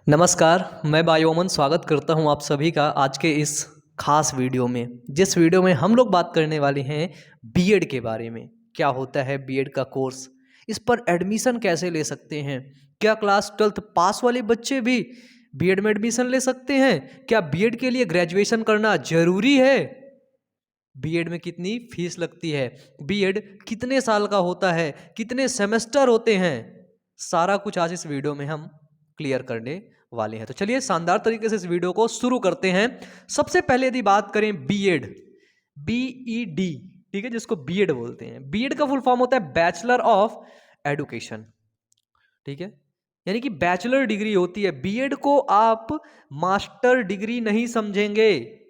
नमस्कार, मैं बायोमन स्वागत करता हूं आप सभी का आज के इस खास वीडियो में। जिस वीडियो में हम लोग बात करने वाले हैं बीएड के बारे में। क्या होता है बीएड का कोर्स, इस पर एडमिशन कैसे ले सकते हैं, क्या क्लास 12th पास वाले बच्चे भी बीएड में एडमिशन ले सकते हैं, क्या बीएड के लिए ग्रेजुएशन करना ज़रूरी है, बीएड में कितनी फीस लगती है, बीएड कितने साल का होता है, कितने सेमेस्टर होते हैं, सारा कुछ आज इस वीडियो में हम क्लियर करने वाले हैं। तो चलिए शानदार तरीके से इस वीडियो को शुरू करते हैं। सबसे पहले यदि बात करें बीएड, बीईडी, ठीक है, जिसको बीएड बोलते हैं। बीएड का फुल फॉर्म होता है बैचलर ऑफ एडुकेशन, ठीक है, यानी कि बैचलर डिग्री होती है। बीएड को आप मास्टर डिग्री नहीं समझेंगे,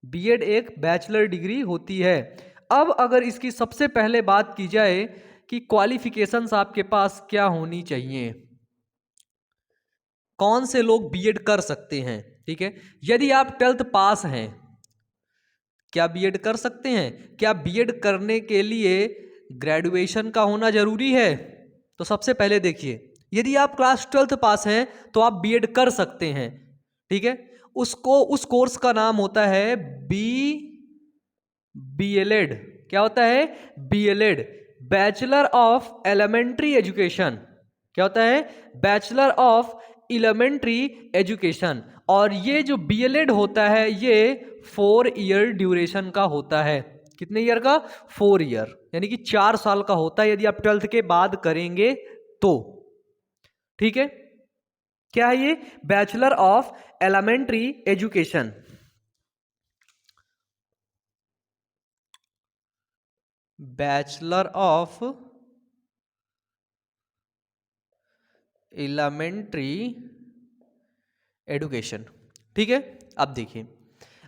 बीएड एक बैचलर डिग्री होती है। अब अगर इसकी सबसे पहले बात की जाए कि क्वालिफिकेशंस आपके पास क्या होनी चाहिए, कौन से लोग बीएड कर सकते हैं, ठीक है। यदि आप 12th पास हैं, क्या बीएड कर सकते हैं? क्या बीएड करने के लिए ग्रेजुएशन का होना जरूरी है? तो सबसे पहले देखिए, यदि आप क्लास 12th पास हैं तो आप बीएड कर सकते हैं, ठीक है। उस कोर्स का नाम होता है बीएलएड। क्या होता है? BElEd, bachelor of elementary education. क्या होता है? Bachelor of elementary education. और ये जो बीएलएड होता है ये 4 ईयर ड्यूरेशन का होता है। कितने ईयर का? 4 ईयर, यानी कि 4 साल का होता है यदि आप 12th के बाद करेंगे तो, ठीक है। क्या है ये? Bachelor of elementary education. Bachelor of elementary education, ठीक है। अब देखिए,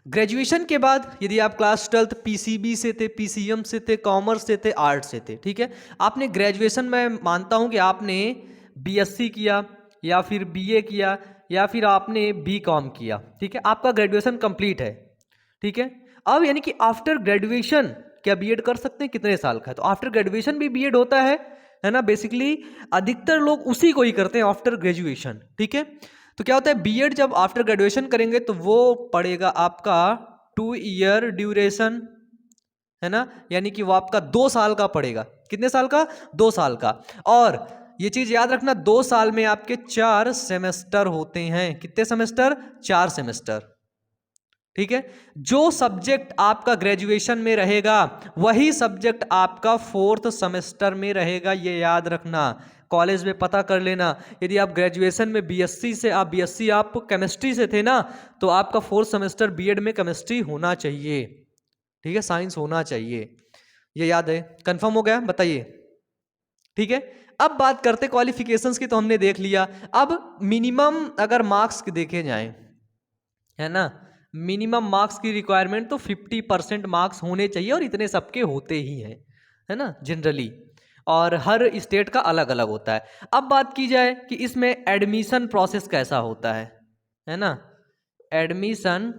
ग्रेजुएशन के बाद यदि आप क्लास 12th पीसीबी से थे, पीसीएम से थे, कॉमर्स से थे, आर्ट से थे, ठीक है, आपने ग्रेजुएशन, मैं मानता हूं कि आपने बीएससी किया या फिर बीए किया या फिर आपने बीकॉम किया, ठीक है, आपका ग्रेजुएशन कंप्लीट है, ठीक है। अब यानी कि आफ्टर ग्रेजुएशन क्या बीएड कर सकते हैं? कितने साल का है? तो आफ्टर ग्रेजुएशन भी बीएड होता है ना। बेसिकली अधिकतर लोग उसी को ही करते हैं, आफ्टर ग्रेजुएशन, ठीक है। तो क्या होता है, बीएड जब आफ्टर ग्रेजुएशन करेंगे तो वो पड़ेगा आपका 2 ईयर ड्यूरेशन, है ना, यानी कि वो आपका 2 साल का पड़ेगा। कितने साल का? 2 साल का। और ये चीज याद रखना, 2 साल में आपके 4 सेमेस्टर होते हैं। कितने सेमेस्टर? 4 सेमेस्टर, ठीक है। जो सब्जेक्ट आपका ग्रेजुएशन में रहेगा वही सब्जेक्ट आपका 4th सेमेस्टर में रहेगा, ये याद रखना। कॉलेज में पता कर लेना, यदि आप ग्रेजुएशन में बीएससी आप केमिस्ट्री से थे ना, तो आपका 4th सेमेस्टर बीएड में केमिस्ट्री होना चाहिए, ठीक है, साइंस होना चाहिए। ये याद है? कंफर्म हो गया? बताइए, ठीक है। अब बात करते क्वालिफिकेशंस की, तो हमने देख लिया। अब मिनिमम अगर मार्क्स देखे जाएं, है ना, मिनिमम मार्क्स की रिक्वायरमेंट तो 50% मार्क्स होने चाहिए, और इतने सबके होते ही हैं, है ना, जनरली। और हर स्टेट का अलग अलग होता है। अब बात की जाए कि इसमें एडमिशन प्रोसेस कैसा होता है ना, एडमिशन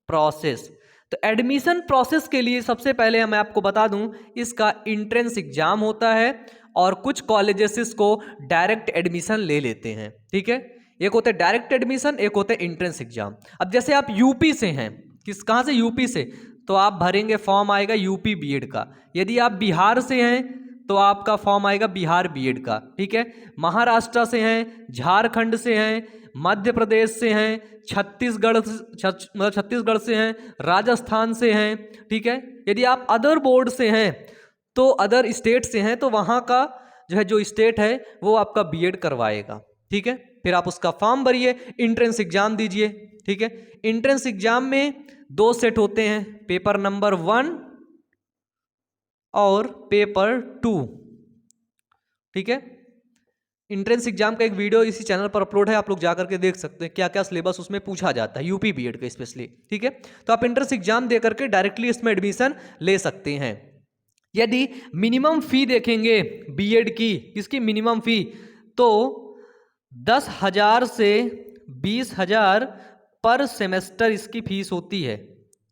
प्रोसेस। तो एडमिशन प्रोसेस के लिए सबसे पहले मैं आपको बता दूं, इसका एंट्रेंस एग्जाम होता है, और कुछ कॉलेजेस इसको डायरेक्ट एडमिशन ले लेते हैं, ठीक है। एक होता है डायरेक्ट एडमिशन, एक होता है एंट्रेंस एग्जाम। अब जैसे आप यूपी से हैं, कहाँ से? यूपी से, तो आप भरेंगे, फॉर्म आएगा यूपी बीएड का। यदि आप बिहार से हैं तो आपका फॉर्म आएगा बिहार बीएड का, ठीक है। महाराष्ट्र से हैं, झारखंड से हैं, मध्य प्रदेश से हैं, छत्तीसगढ़ से हैं, राजस्थान से हैं, ठीक है। यदि आप अदर बोर्ड से हैं तो अदर स्टेट से हैं, तो वहाँ का जो स्टेट है वो आपका बीएड करवाएगा, ठीक है। फिर आप उसका फॉर्म भरिए, एंट्रेंस एग्जाम दीजिए, ठीक है। एंट्रेंस एग्जाम में 2 सेट होते हैं, पेपर नंबर 1 और पेपर 2, ठीक है। एंट्रेंस एग्जाम का एक वीडियो इसी चैनल पर अपलोड है, आप लोग जाकर के देख सकते हैं क्या क्या सिलेबस उसमें पूछा जाता है, यूपी बीएड का स्पेशली, ठीक है। तो आप एंट्रेंस एग्जाम दे करके डायरेक्टली इसमें एडमिशन ले सकते हैं। यदि मिनिमम फी देखेंगे बीएड की, इसकी मिनिमम फी तो 10,000 से 20,000 पर सेमेस्टर इसकी फीस होती है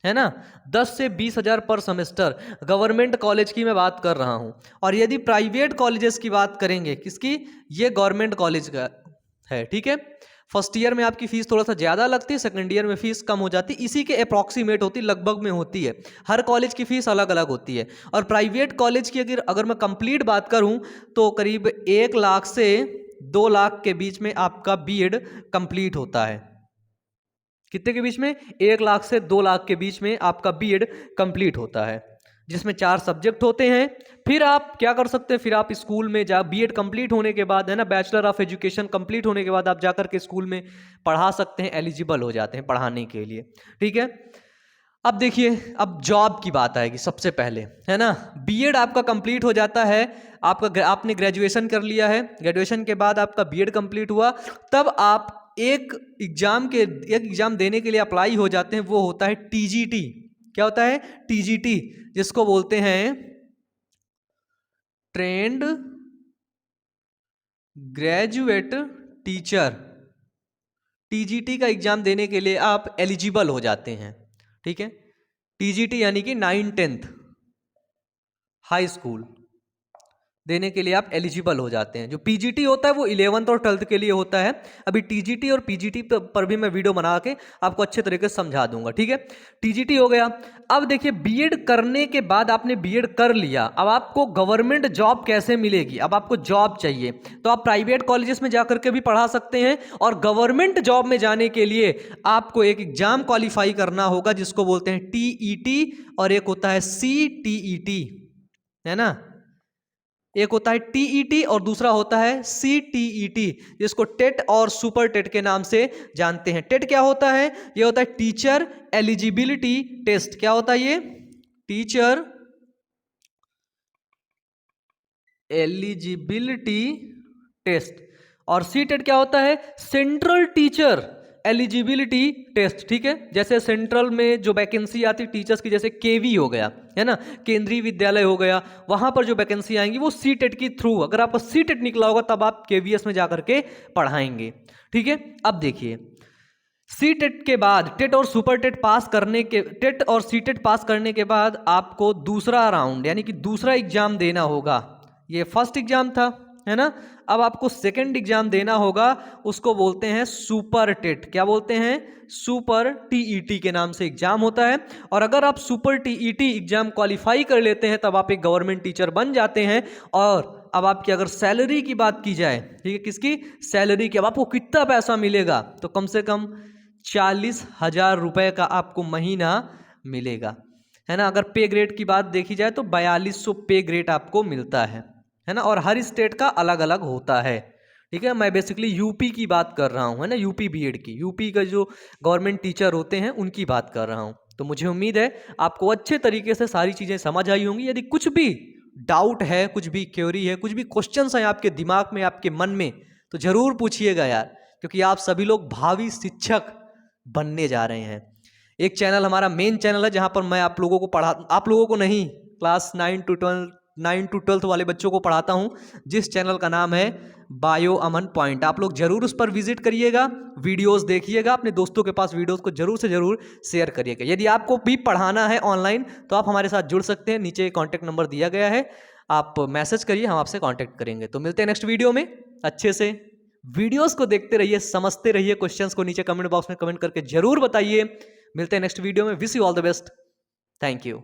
ना, 10 से 20,000 पर सेमेस्टर। गवर्नमेंट कॉलेज की मैं बात कर रहा हूं। और यदि प्राइवेट कॉलेजेस की बात करेंगे, किसकी? ये गवर्नमेंट कॉलेज का है, ठीक है। फर्स्ट ईयर में आपकी फीस थोड़ा सा ज़्यादा लगती है, सेकंड ईयर में फीस कम हो जाती है, इसी के अप्रॉक्सीमेट होती है, लगभग में होती है। हर कॉलेज की फीस अलग अलग होती है। और प्राइवेट कॉलेज की अगर मैं कंप्लीट बात करूं तो करीब 1 लाख से 2 लाख के बीच में आपका बीएड कंप्लीट होता है। कितने के बीच में? 1 लाख से 2 लाख के बीच में आपका बीएड कंप्लीट होता है, जिसमें 4 सब्जेक्ट होते हैं। फिर आप क्या कर सकते हैं, फिर आप स्कूल में जा, बीएड कंप्लीट होने के बाद, है ना, बैचलर ऑफ एजुकेशन कंप्लीट होने के बाद आप जाकर के स्कूल में पढ़ा सकते हैं, एलिजिबल हो जाते हैं पढ़ाने के लिए। ठीक है, अब देखिए, अब जॉब की बात आएगी सबसे पहले, है ना। बीएड आपका कंप्लीट हो जाता है, आपने ग्रेजुएशन कर लिया है, ग्रेजुएशन के बाद आपका बीएड कंप्लीट हुआ, तब आप एक एग्जाम देने के लिए अप्लाई हो जाते हैं, वो होता है टीजीटी। क्या होता है? टीजीटी, जिसको बोलते हैं ट्रेंड ग्रेजुएट टीचर। टीजीटी का एग्जाम देने के लिए आप एलिजिबल हो जाते हैं। ठीक है, टीजीटी यानी कि 9-10 हाई स्कूल देने के लिए आप एलिजिबल हो जाते हैं। जो पीजीटी होता है वो 11th और 12th के लिए होता है। अभी टीजीटी और पीजीटी पर भी मैं वीडियो बना के आपको अच्छे तरीके से समझा दूंगा। ठीक है, टीजीटी हो गया। अब देखिए, बीएड करने के बाद आपने बीएड कर लिया, अब आपको गवर्नमेंट जॉब कैसे मिलेगी? अब आपको जॉब चाहिए तो आप प्राइवेट कॉलेजेस में जाकर के भी पढ़ा सकते हैं, और गवर्नमेंट जॉब में जाने के लिए आपको एक एग्जाम क्वालिफाई करना होगा, जिसको बोलते हैं टीईटी, और एक होता है सीटीईटी, है ना। एक होता है टीईटी और दूसरा होता है सीटीईटी, जिसको टेट और सुपर टेट के नाम से जानते हैं। टेट क्या होता है? ये होता है टीचर एलिजिबिलिटी टेस्ट। क्या होता है ये? Teacher eligibility test. और सीटेट क्या होता है? Central teacher eligibility test. ठीक है, जैसे सेंट्रल में जो वैकेंसी आती टीचर्स की, जैसे केवी हो गया, है ना, केंद्रीय विद्यालय हो गया, वहां पर जो वैकेंसी आएंगी वो सीटेट के थ्रू, अगर आपका सीटेट निकला होगा तब आप केवीएस में जाकर के पढ़ाएंगे। ठीक है, अब देखिए, सीटेट के बाद टेट और सुपर टेट पास करने के, टेट और सीटेट पास करने के बाद आपको दूसरा राउंड यानी कि दूसरा एग्जाम देना होगा। ये फर्स्ट एग्जाम था, है ना। अब आपको सेकंड एग्जाम देना होगा, उसको बोलते हैं सुपर टेट। क्या बोलते हैं? सुपर टीईटी के नाम से एग्जाम होता है। और अगर आप सुपर टीईटी एग्जाम क्वालिफाई कर लेते हैं तब आप एक गवर्नमेंट टीचर बन जाते हैं। और अब आपकी अगर सैलरी की बात की जाए, ठीक है, किसकी? सैलरी की। अब आपको कितना पैसा मिलेगा? तो कम से कम 40,000 रुपए का आपको महीना मिलेगा, है ना। अगर पे ग्रेड की बात देखी जाए तो 4200 पे ग्रेड आपको मिलता है ना। और हर स्टेट का अलग अलग होता है। ठीक है, मैं बेसिकली यूपी की बात कर रहा हूँ, है ना, यूपी बीएड की, यूपी का जो गवर्नमेंट टीचर होते हैं उनकी बात कर रहा हूँ। तो मुझे उम्मीद है आपको अच्छे तरीके से सारी चीज़ें समझ आई होंगी। यदि कुछ भी डाउट है, कुछ भी क्वेरी है, कुछ भी क्वेश्चंस हैं आपके दिमाग में, आपके मन में, तो ज़रूर पूछिएगा यार, क्योंकि आप सभी लोग भावी शिक्षक बनने जा रहे हैं। एक चैनल हमारा मेन चैनल है जहां पर मैं आप लोगों को नहीं, क्लास 9 to 12 वाले बच्चों को पढ़ाता हूं, जिस चैनल का नाम है बायो अमन पॉइंट। आप लोग जरूर उस पर विजिट करिएगा, वीडियोस देखिएगा, अपने दोस्तों के पास वीडियोस को जरूर से जरूर शेयर करिएगा। यदि आपको भी पढ़ाना है ऑनलाइन तो आप हमारे साथ जुड़ सकते हैं, नीचे कॉन्टैक्ट नंबर दिया गया है, आप मैसेज करिए, हम आपसे कॉन्टैक्ट करेंगे। तो मिलते हैं नेक्स्ट वीडियो में। अच्छे से वीडियोस को देखते रहिए, समझते रहिए, क्वेश्चंस को नीचे कमेंट बॉक्स में कमेंट करके जरूर बताइए। मिलते हैं नेक्स्ट वीडियो में। Wish you all the best. Thank you.